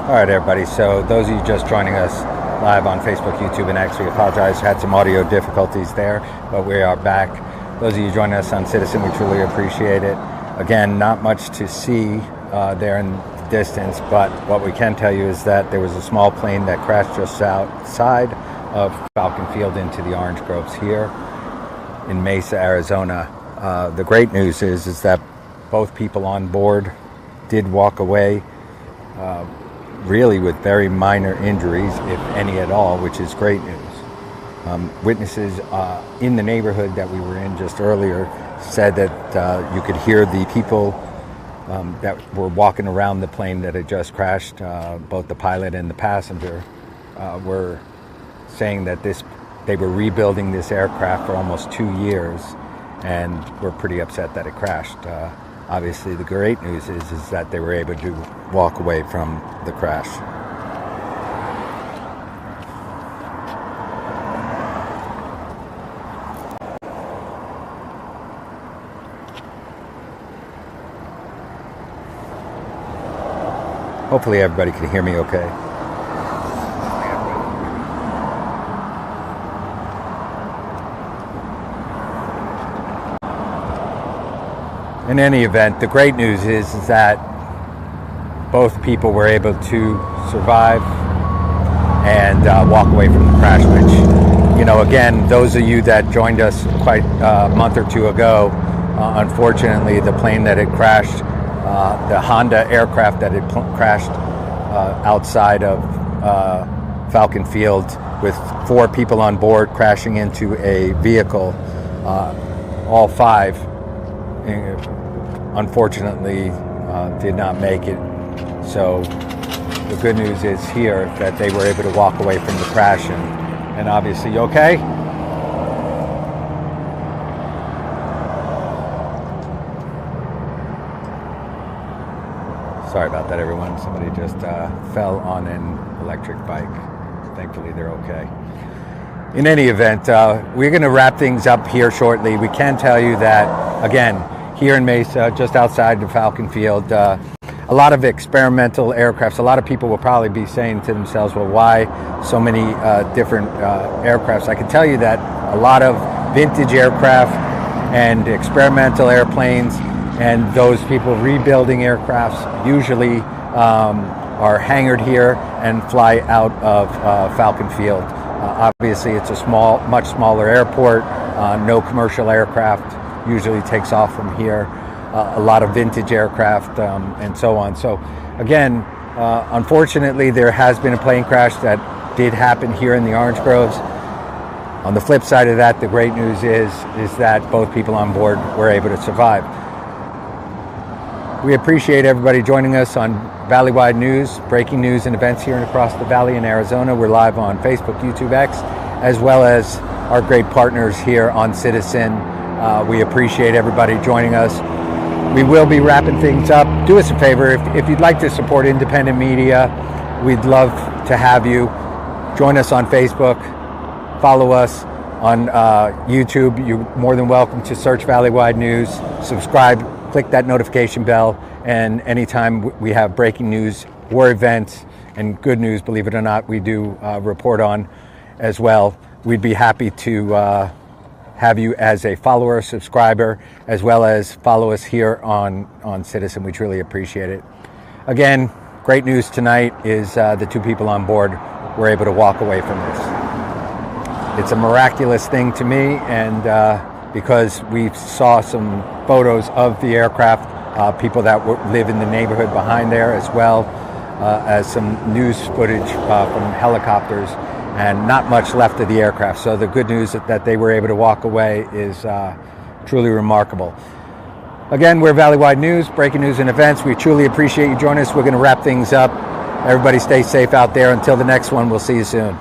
All right, everybody. So those of you just joining us live on Facebook, YouTube, and X, we apologize. Had some audio difficulties there, but we are back. Those of you joining us on Citizen, we truly appreciate it. Again, not much to see there in the distance, but what we can tell you is that there was a small plane that crashed just outside of Falcon Field into the orange groves here in Mesa, Arizona. The great news is that both people on board did walk away really with very minor injuries, if any at all, which is great news. Witnesses in the neighborhood that we were in just earlier said that you could hear the people that were walking around the plane that had just crashed, both the pilot and the passenger, were saying that they were rebuilding this aircraft for almost 2 years and were pretty upset that it crashed. Obviously, the great news is that they were able to walk away from the crash. Hopefully everybody can hear me okay. In any event, the great news is that both people were able to survive and walk away from the crash, which, again, those of you that joined us quite a month or two ago, unfortunately, the plane that had crashed, the Honda aircraft that had crashed outside of Falcon Field with 4 people on board crashing into a vehicle, all 5 unfortunately did not make it. So the good news is here that they were able to walk away from the crash, and obviously, you okay? Sorry about that, everyone. Somebody just fell on an electric bike. Thankfully, they're okay. In any event, we're going to wrap things up here shortly. We can tell you that, again, here in Mesa, just outside the Falcon Field, a lot of experimental aircrafts. A lot of people will probably be saying to themselves, well, why so many different aircrafts? I can tell you that a lot of vintage aircraft and experimental airplanes and those people rebuilding aircrafts usually are hangared here and fly out of Falcon Field. Obviously, it's a much smaller airport. No commercial aircraft usually takes off from here. A lot of vintage aircraft and so on. So again, unfortunately, there has been a plane crash that did happen here in the orange groves. On the flip side of that, the great news is that both people on board were able to survive. We appreciate everybody joining us on Valley-wide news, breaking news and events here and across the valley in Arizona. We're live on Facebook, YouTube, X, as well as our great partners here on Citizen. We appreciate everybody joining us. We will be wrapping things up. Do us a favor, if you'd like to support independent media, we'd love to have you. Join us on Facebook, follow us on YouTube. You're more than welcome to search Valley-wide news, subscribe, click that notification bell, and anytime we have breaking news or events and good news, believe it or not, we do report on as well. We'd be happy to have you as a follower, subscriber, as well as follow us here on Citizen. We truly appreciate it. Again, great news tonight is the 2 people on board were able to walk away from this. It's a miraculous thing to me, and because we saw some photos of the aircraft, people that live in the neighborhood behind there, as well as some news footage from helicopters, and not much left of the aircraft. So the good news that they were able to walk away is truly remarkable. Again, we're Valley-wide news, breaking news and events. We truly appreciate you joining us. We're going to wrap things up. Everybody stay safe out there. Until the next one, we'll see you soon.